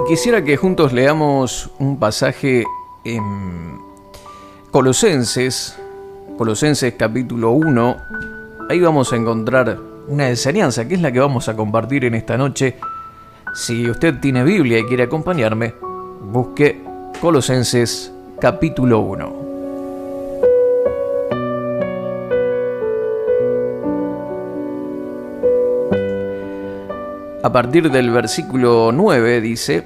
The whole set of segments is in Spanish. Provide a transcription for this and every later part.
Quisiera que juntos leamos un pasaje en Colosenses, Colosenses capítulo 1. Ahí vamos a encontrar una enseñanza que es la que vamos a compartir en esta noche. Si usted tiene Biblia y quiere acompañarme, busque Colosenses capítulo 1. A partir del versículo 9 dice: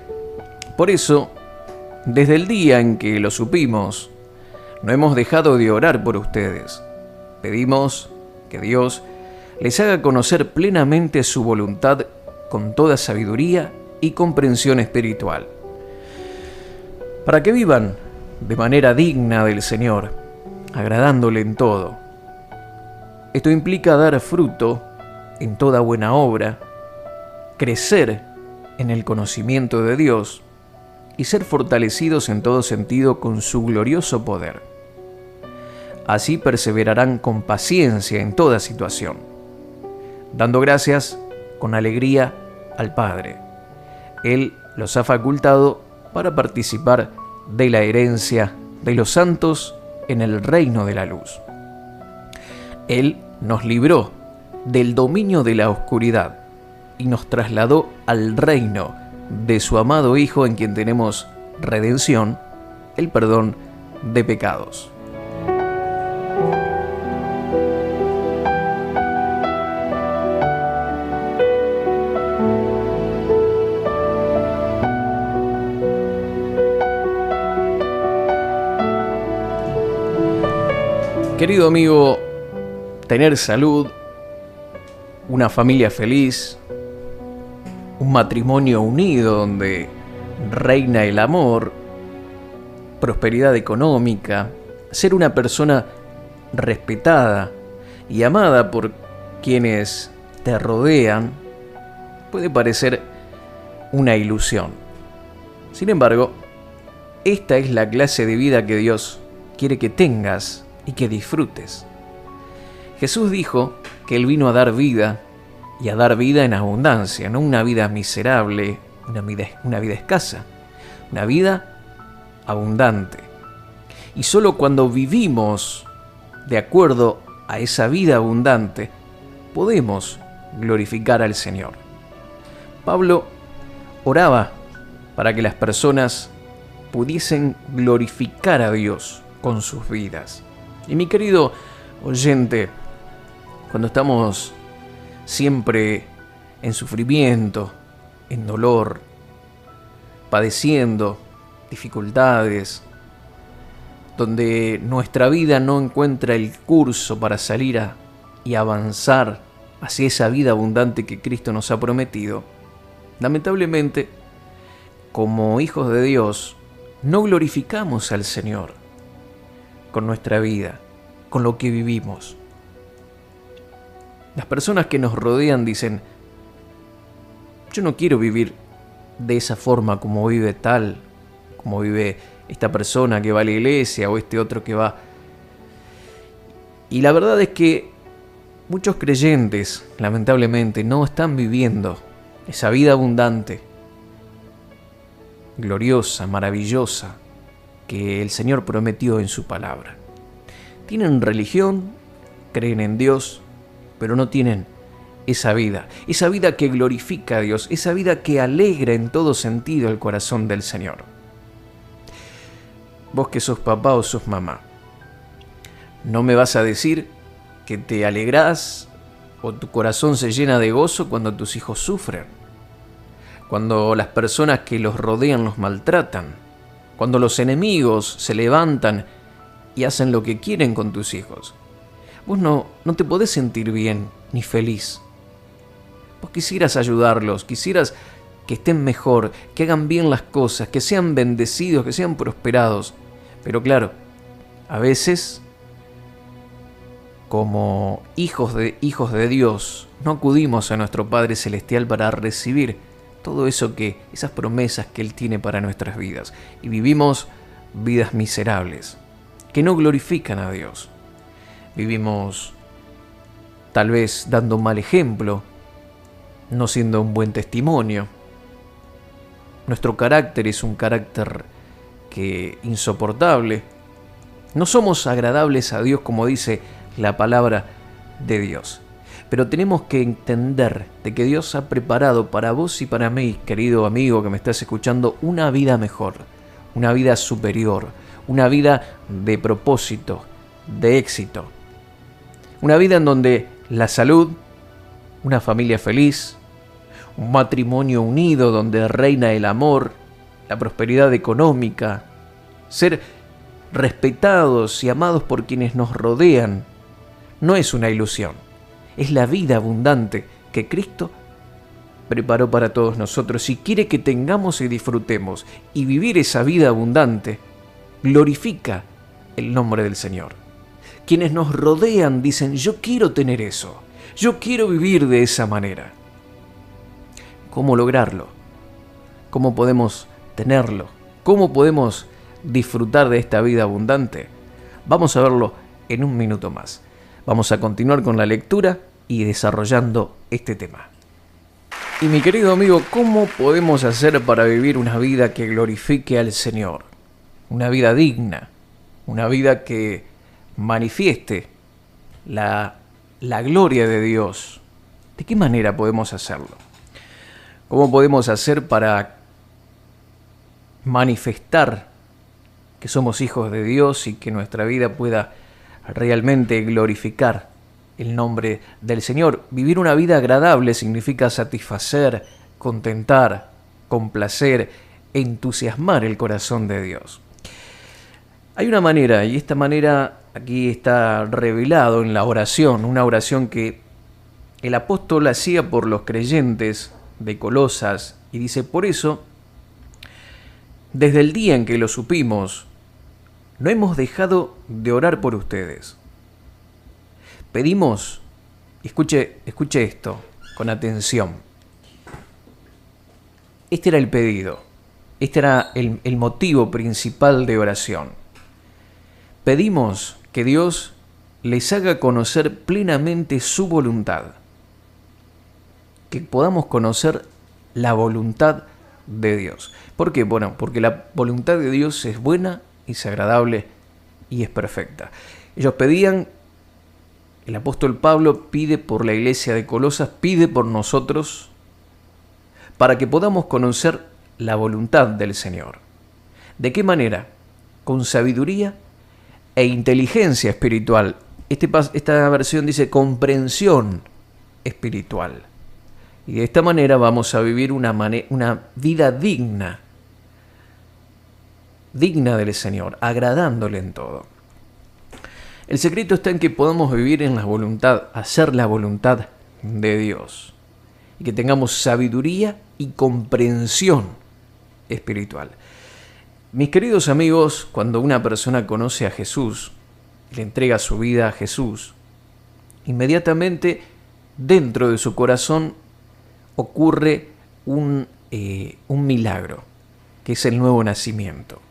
Por eso, desde el día en que lo supimos, no hemos dejado de orar por ustedes. Pedimos que Dios les haga conocer plenamente su voluntad con toda sabiduría y comprensión espiritual, para que vivan de manera digna del Señor, agradándole en todo. Esto implica dar fruto en toda buena obra, crecer en el conocimiento de Dios y ser fortalecidos en todo sentido con su glorioso poder. Así perseverarán con paciencia en toda situación, dando gracias con alegría al Padre. Él los ha facultado para participar de la herencia de los santos en el reino de la luz. Él nos libró del dominio de la oscuridad y nos trasladó al reino de su amado Hijo, en quien tenemos redención, el perdón de pecados. Querido amigo, tener salud, una familia feliz, un matrimonio unido donde reina el amor, prosperidad económica, ser una persona respetada y amada por quienes te rodean, puede parecer una ilusión. Sin embargo, esta es la clase de vida que Dios quiere que tengas y que disfrutes. Jesús dijo que Él vino a dar vida, y a dar vida en abundancia, no una vida miserable, una vida escasa, una vida abundante. Y solo cuando vivimos de acuerdo a esa vida abundante, podemos glorificar al Señor. Pablo oraba para que las personas pudiesen glorificar a Dios con sus vidas. Y mi querido oyente, cuando estamos siempre en sufrimiento, en dolor, padeciendo dificultades, donde nuestra vida no encuentra el curso para salir y avanzar hacia esa vida abundante que Cristo nos ha prometido, lamentablemente, como hijos de Dios, no glorificamos al Señor con nuestra vida, con lo que vivimos. Las personas que nos rodean dicen: yo no quiero vivir de esa forma como vive tal, como vive esta persona que va a la iglesia o este otro que va. Y la verdad es que muchos creyentes, lamentablemente, no están viviendo esa vida abundante, gloriosa, maravillosa, que el Señor prometió en su palabra. Tienen religión, creen en Dios, pero no tienen esa vida que glorifica a Dios, esa vida que alegra en todo sentido el corazón del Señor. Vos que sos papá o sos mamá, no me vas a decir que te alegrás o tu corazón se llena de gozo cuando tus hijos sufren, cuando las personas que los rodean los maltratan, cuando los enemigos se levantan y hacen lo que quieren con tus hijos. Vos no te podés sentir bien ni feliz. Vos quisieras ayudarlos, quisieras que estén mejor, que hagan bien las cosas, que sean bendecidos, que sean prosperados. Pero claro, a veces, como hijos de Dios, no acudimos a nuestro Padre Celestial para recibir todo eso esas promesas que Él tiene para nuestras vidas. Y vivimos vidas miserables, que no glorifican a Dios. Vivimos tal vez dando un mal ejemplo, no siendo un buen testimonio, Nuestro carácter es un carácter insoportable. No somos agradables a Dios como dice la palabra de Dios. Pero tenemos que entender de que Dios ha preparado para vos y para mí, querido amigo que me estás escuchando, una vida mejor, una vida superior, una vida de propósito, de éxito. Una vida en donde la salud, una familia feliz, un matrimonio unido donde reina el amor, la prosperidad económica, ser respetados y amados por quienes nos rodean, no es una ilusión, es la vida abundante que Cristo preparó para todos nosotros y quiere que tengamos y disfrutemos. Y vivir esa vida abundante glorifica el nombre del Señor. Quienes nos rodean dicen, yo quiero tener eso, yo quiero vivir de esa manera. ¿Cómo lograrlo? ¿Cómo podemos tenerlo? ¿Cómo podemos disfrutar de esta vida abundante? Vamos a verlo en un minuto más. Vamos a continuar con la lectura y desarrollando este tema. Y mi querido amigo, ¿cómo podemos hacer para vivir una vida que glorifique al Señor? Una vida digna, una vida que manifieste la gloria de Dios. ¿De qué manera podemos hacerlo? ¿Cómo podemos hacer para manifestar que somos hijos de Dios y que nuestra vida pueda realmente glorificar el nombre del Señor? Vivir una vida agradable significa satisfacer, contentar, complacer, entusiasmar el corazón de Dios. Hay una manera, y esta manera aquí está revelado en la oración, una oración que el apóstol hacía por los creyentes de Colosas, y dice, por eso, desde el día en que lo supimos, no hemos dejado de orar por ustedes. Pedimos, escuche esto con atención. Este era el pedido, este era el motivo principal de oración. Pedimos que Dios les haga conocer plenamente su voluntad, que podamos conocer la voluntad de Dios. ¿Por qué? Bueno, porque la voluntad de Dios es buena, es agradable y es perfecta. Ellos pedían, el apóstol Pablo pide por la iglesia de Colosas, pide por nosotros, para que podamos conocer la voluntad del Señor. ¿De qué manera? Con sabiduría e inteligencia espiritual. Esta versión dice comprensión espiritual. Y de esta manera vamos a vivir una vida digna del Señor, agradándole en todo. El secreto está en que podamos vivir en la voluntad, hacer la voluntad de Dios. Y que tengamos sabiduría y comprensión espiritual. Mis queridos amigos, cuando una persona conoce a Jesús, le entrega su vida a Jesús, inmediatamente dentro de su corazón ocurre un milagro, que es el nuevo nacimiento.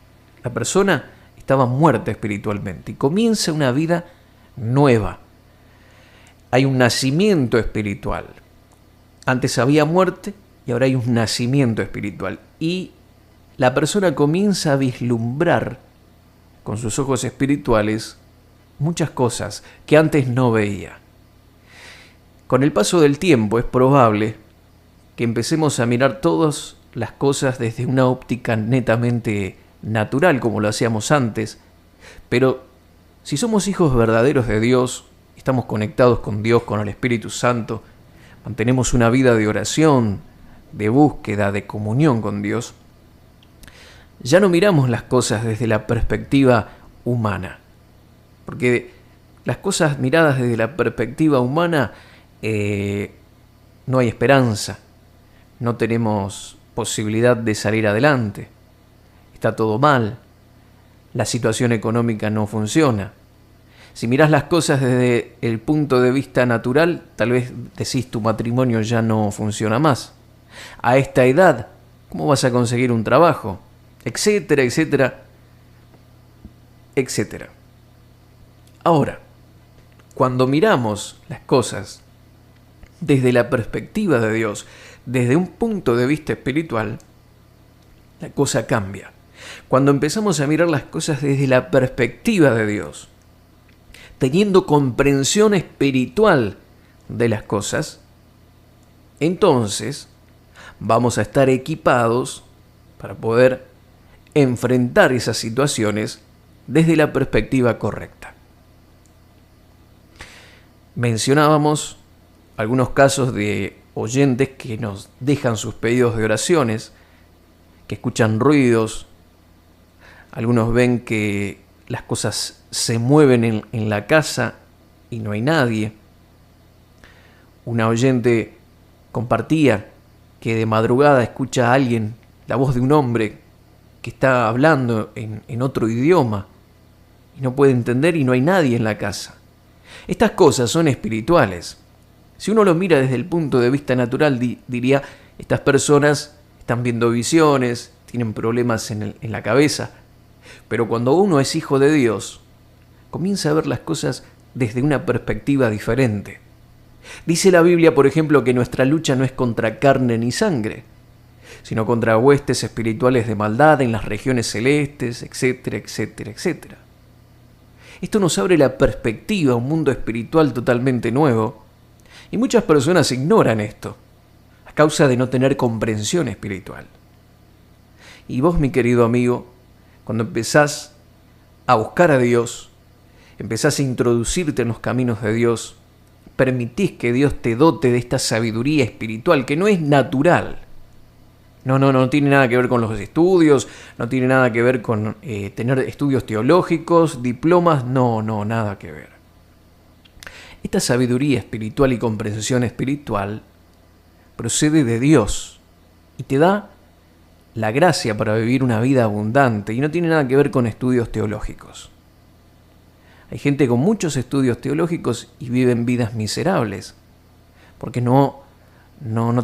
La persona estaba muerta espiritualmente y comienza una vida nueva. Hay un nacimiento espiritual. Antes había muerte y ahora hay un nacimiento espiritual. Y la persona comienza a vislumbrar con sus ojos espirituales muchas cosas que antes no veía. Con el paso del tiempo es probable que empecemos a mirar todas las cosas desde una óptica netamente natural, como lo hacíamos antes, pero si somos hijos verdaderos de Dios, estamos conectados con Dios, con el Espíritu Santo, mantenemos una vida de oración, de búsqueda, de comunión con Dios, ya no miramos las cosas desde la perspectiva humana, porque las cosas miradas desde la perspectiva humana no hay esperanza, no tenemos posibilidad de salir adelante, está todo mal, la situación económica no funciona. Si mirás las cosas desde el punto de vista natural, tal vez decís tu matrimonio ya no funciona más. A esta edad, ¿cómo vas a conseguir un trabajo? Etcétera, etcétera, etcétera. Ahora, cuando miramos las cosas desde la perspectiva de Dios, desde un punto de vista espiritual, la cosa cambia. Cuando empezamos a mirar las cosas desde la perspectiva de Dios, teniendo comprensión espiritual de las cosas, entonces vamos a estar equipados para poder enfrentar esas situaciones desde la perspectiva correcta. Mencionábamos algunos casos de oyentes que nos dejan sus pedidos de oraciones, que escuchan ruidos. Algunos ven que las cosas se mueven en la casa y no hay nadie. Una oyente compartía que de madrugada escucha a alguien, la voz de un hombre que está hablando en otro idioma y no puede entender y no hay nadie en la casa. Estas cosas son espirituales. Si uno lo mira desde el punto de vista natural, diría, estas personas están viendo visiones, tienen problemas en la cabeza. Pero cuando uno es hijo de Dios, comienza a ver las cosas desde una perspectiva diferente. Dice la Biblia, por ejemplo, que nuestra lucha no es contra carne ni sangre, sino contra huestes espirituales de maldad en las regiones celestes, etcétera, etcétera, etcétera. Esto nos abre la perspectiva a un mundo espiritual totalmente nuevo, y muchas personas ignoran esto, a causa de no tener comprensión espiritual. Y vos, mi querido amigo, cuando empezás a buscar a Dios, empezás a introducirte en los caminos de Dios, permitís que Dios te dote de esta sabiduría espiritual que no es natural. No tiene nada que ver con los estudios, no tiene nada que ver con tener estudios teológicos, diplomas, no, nada que ver. Esta sabiduría espiritual y comprensión espiritual procede de Dios y te da la gracia para vivir una vida abundante y no tiene nada que ver con estudios teológicos. Hay gente con muchos estudios teológicos y viven vidas miserables porque no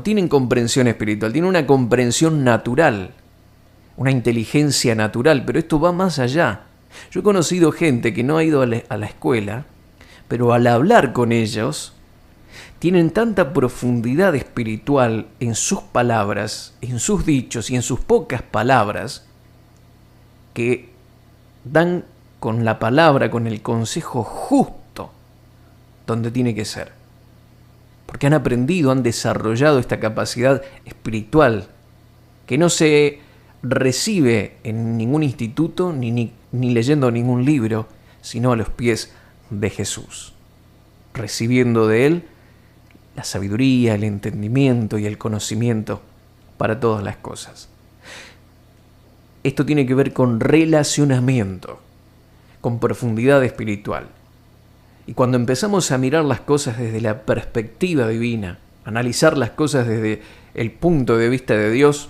tienen comprensión espiritual, tienen una comprensión natural, una inteligencia natural, pero esto va más allá. Yo he conocido gente que no ha ido a la escuela, pero al hablar con ellos, tienen tanta profundidad espiritual en sus palabras, en sus dichos y en sus pocas palabras, que dan con la palabra, con el consejo justo, donde tiene que ser. Porque han aprendido, han desarrollado esta capacidad espiritual que no se recibe en ningún instituto ni leyendo ningún libro, sino a los pies de Jesús, recibiendo de Él la sabiduría, el entendimiento y el conocimiento para todas las cosas. Esto tiene que ver con relacionamiento, con profundidad espiritual. Y cuando empezamos a mirar las cosas desde la perspectiva divina, analizar las cosas desde el punto de vista de Dios,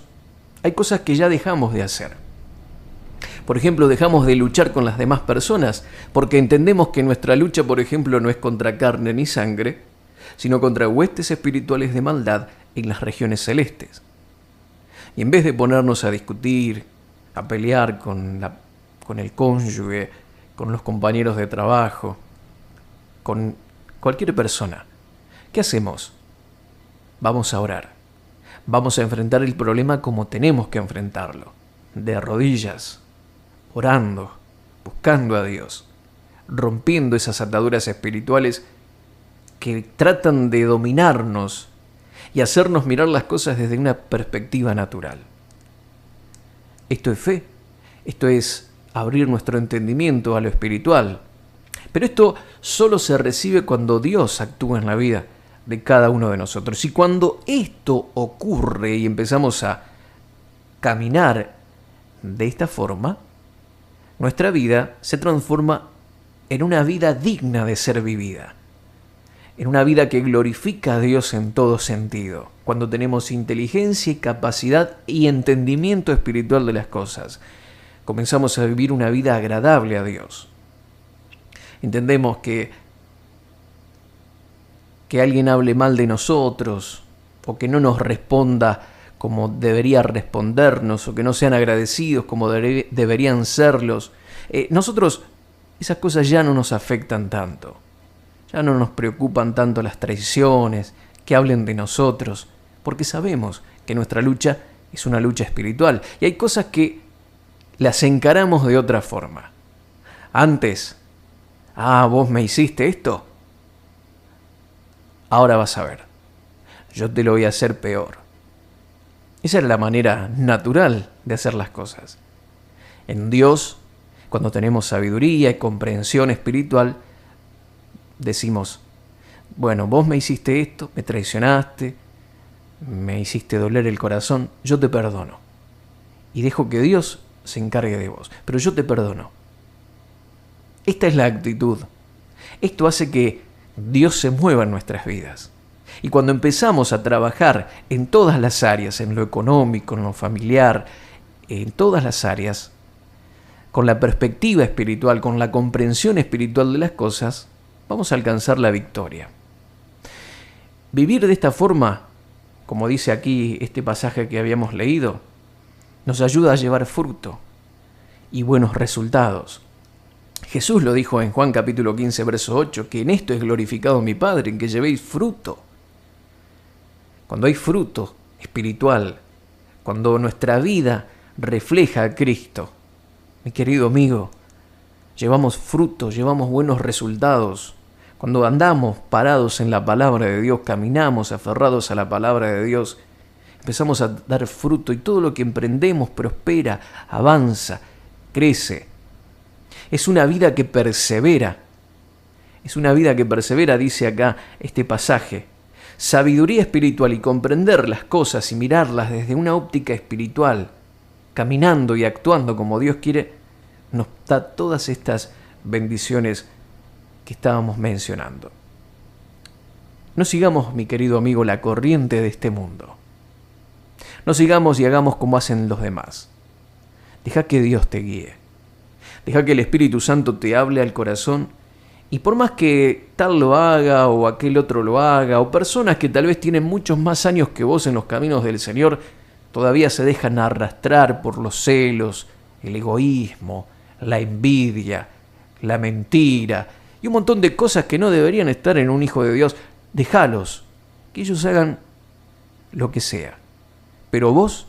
hay cosas que ya dejamos de hacer. Por ejemplo, dejamos de luchar con las demás personas porque entendemos que nuestra lucha, por ejemplo, no es contra carne ni sangre, sino contra huestes espirituales de maldad en las regiones celestes. Y en vez de ponernos a discutir, a pelear con el cónyuge, con los compañeros de trabajo, con cualquier persona, ¿qué hacemos? Vamos a orar. Vamos a enfrentar el problema como tenemos que enfrentarlo, de rodillas, orando, buscando a Dios, rompiendo esas ataduras espirituales que tratan de dominarnos y hacernos mirar las cosas desde una perspectiva natural. Esto es fe, esto es abrir nuestro entendimiento a lo espiritual. Pero esto solo se recibe cuando Dios actúa en la vida de cada uno de nosotros. Y cuando esto ocurre y empezamos a caminar de esta forma, nuestra vida se transforma en una vida digna de ser vivida, en una vida que glorifica a Dios en todo sentido, cuando tenemos inteligencia y capacidad y entendimiento espiritual de las cosas. Comenzamos a vivir una vida agradable a Dios. Entendemos que alguien hable mal de nosotros o que no nos responda como debería respondernos o que no sean agradecidos como deberían serlos. Nosotros esas cosas ya no nos afectan tanto. Ya no nos preocupan tanto las traiciones, que hablen de nosotros, porque sabemos que nuestra lucha Es una lucha espiritual. Y hay cosas que las encaramos de otra forma. Antes, vos me hiciste esto. Ahora vas a ver. Yo te lo voy a hacer peor. Esa es la manera natural de hacer las cosas. En Dios, cuando tenemos sabiduría y comprensión espiritual, decimos, bueno, vos me hiciste esto, me traicionaste, me hiciste doler el corazón, yo te perdono. Y dejo que Dios se encargue de vos, pero yo te perdono. Esta es la actitud. Esto hace que Dios se mueva en nuestras vidas. Y cuando empezamos a trabajar en todas las áreas, en lo económico, en lo familiar, en todas las áreas, con la perspectiva espiritual, con la comprensión espiritual de las cosas, vamos a alcanzar la victoria. Vivir de esta forma, como dice aquí este pasaje que habíamos leído, nos ayuda a llevar fruto y buenos resultados. Jesús lo dijo en Juan capítulo 15, verso 8, que en esto es glorificado mi Padre, en que llevéis fruto. Cuando hay fruto espiritual, cuando nuestra vida refleja a Cristo, mi querido amigo, llevamos fruto, llevamos buenos resultados. Cuando andamos parados en la palabra de Dios, caminamos aferrados a la palabra de Dios, empezamos a dar fruto y todo lo que emprendemos prospera, avanza, crece. Es una vida que persevera. Es una vida que persevera, dice acá este pasaje. Sabiduría espiritual y comprender las cosas y mirarlas desde una óptica espiritual, caminando y actuando como Dios quiere, nos da todas estas bendiciones que estábamos mencionando. No sigamos, mi querido amigo, la corriente de este mundo. No sigamos y hagamos como hacen los demás. Deja que Dios te guíe. Deja que el Espíritu Santo te hable al corazón. Y por más que tal lo haga o aquel otro lo haga, o personas que tal vez tienen muchos más años que vos en los caminos del Señor, todavía se dejan arrastrar por los celos, el egoísmo, la envidia, la mentira y un montón de cosas que no deberían estar en un hijo de Dios. Déjalos, que ellos hagan lo que sea. Pero vos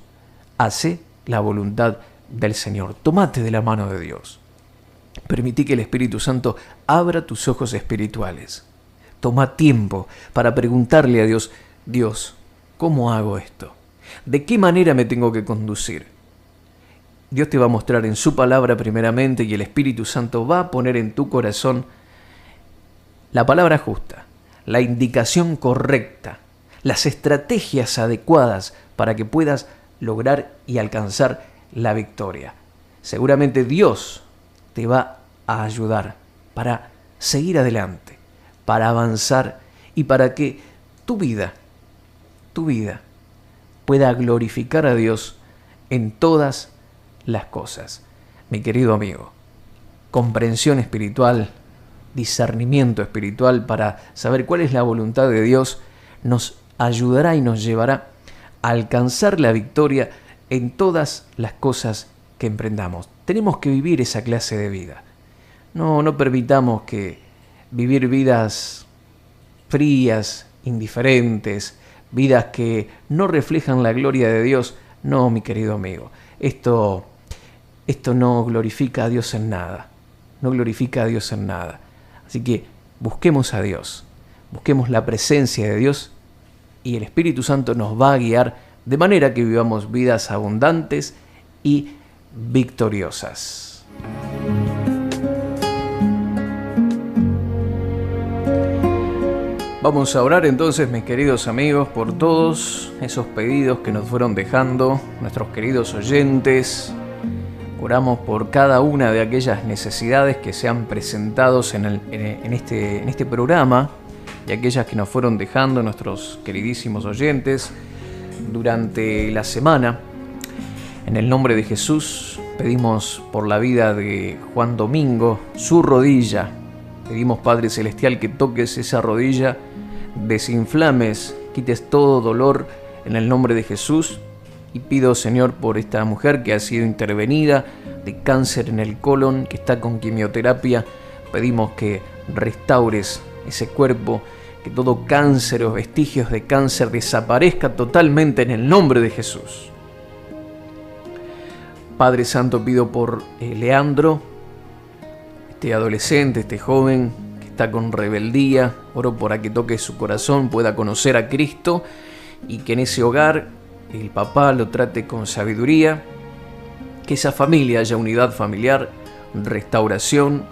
hacé la voluntad del Señor. Tomate de la mano de Dios. Permití que el Espíritu Santo abra tus ojos espirituales. Toma tiempo para preguntarle a Dios, Dios, ¿cómo hago esto? ¿De qué manera me tengo que conducir? Dios te va a mostrar en su palabra primeramente y el Espíritu Santo va a poner en tu corazón la palabra justa, la indicación correcta, las estrategias adecuadas para que puedas lograr y alcanzar la victoria. Seguramente Dios te va a ayudar para seguir adelante, para avanzar y para que tu vida pueda glorificar a Dios en todas las cosas. Mi querido amigo, comprensión espiritual, discernimiento espiritual para saber cuál es la voluntad de Dios nos ayudará y nos llevará a alcanzar la victoria en todas las cosas que emprendamos. Tenemos que vivir esa clase de vida. No permitamos que vivir vidas frías, indiferentes, vidas que no reflejan la gloria de Dios. No, mi querido amigo, esto no glorifica a Dios en nada. No glorifica a Dios en nada. Así que busquemos a Dios, busquemos la presencia de Dios y el Espíritu Santo nos va a guiar de manera que vivamos vidas abundantes y victoriosas. Vamos a orar entonces, mis queridos amigos, por todos esos pedidos que nos fueron dejando nuestros queridos oyentes. Oramos por cada una de aquellas necesidades que se han presentado en este programa y aquellas que nos fueron dejando nuestros queridísimos oyentes durante la semana. En el nombre de Jesús pedimos por la vida de Juan Domingo, su rodilla. Pedimos, Padre Celestial, que toques esa rodilla, desinflames, quites todo dolor en el nombre de Jesús. Y pido, Señor, por esta mujer que ha sido intervenida de cáncer en el colon, que está con quimioterapia. Pedimos que restaures ese cuerpo, que todo cáncer o vestigios de cáncer desaparezca totalmente en el nombre de Jesús. Padre Santo, pido por Leandro, este adolescente, este joven que está con rebeldía. Oro para que toque su corazón, pueda conocer a Cristo y que en ese hogar el papá lo trate con sabiduría, que esa familia haya unidad familiar, restauración,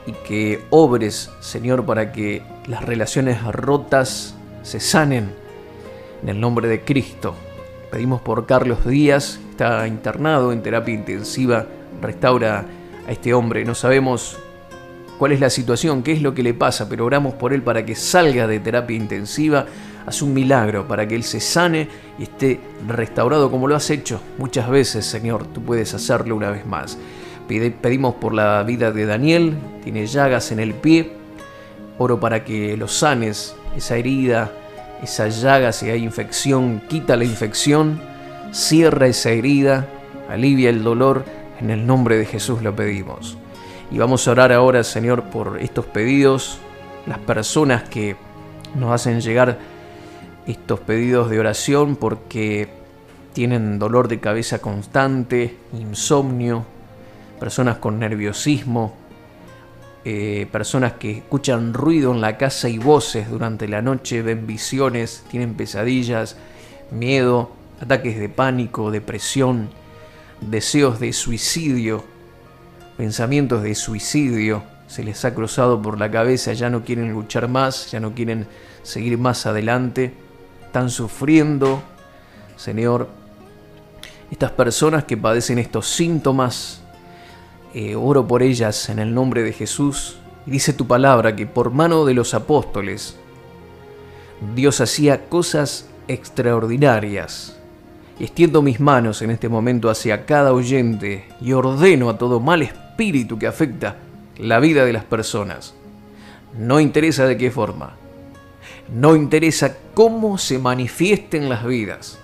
y que obres, Señor, para que las relaciones rotas se sanen en el nombre de Cristo. Pedimos por Carlos Díaz, está internado en terapia intensiva. Restaura a este hombre. No sabemos cuál es la situación, qué es lo que le pasa, pero oramos por él para que salga de terapia intensiva. Haz un milagro para que él se sane y esté restaurado como lo has hecho muchas veces, Señor. Tú puedes hacerlo una vez más. Pedimos por la vida de Daniel, tiene llagas en el pie. Oro para que lo sanes, esa herida, esa llaga, si hay infección, quita la infección, cierra esa herida, alivia el dolor. En el nombre de Jesús lo pedimos. Y vamos a orar ahora, Señor, por estos pedidos, las personas que nos hacen llegar estos pedidos de oración porque tienen dolor de cabeza constante, insomnio, personas con nerviosismo, personas que escuchan ruido en la casa y voces durante la noche, ven visiones, tienen pesadillas, miedo, ataques de pánico, depresión, deseos de suicidio, pensamientos de suicidio, se les ha cruzado por la cabeza, ya no quieren luchar más, ya no quieren seguir más adelante, están sufriendo, Señor. Estas personas que padecen estos síntomas, oro por ellas en el nombre de Jesús. Y dice tu palabra que por mano de los apóstoles Dios hacía cosas extraordinarias. Y extiendo mis manos en este momento hacia cada oyente y ordeno a todo mal espíritu que afecta la vida de las personas. No interesa de qué forma, no interesa cómo se manifiesten las vidas.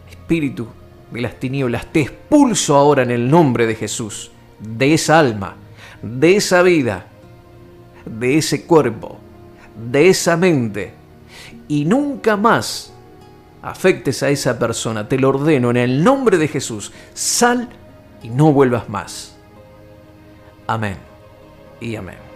Espíritu de las tinieblas, te expulso ahora en el nombre de Jesús, de esa alma, de esa vida, de ese cuerpo, de esa mente, y nunca más afectes a esa persona. Te lo ordeno en el nombre de Jesús. Sal y no vuelvas más. Amén y amén.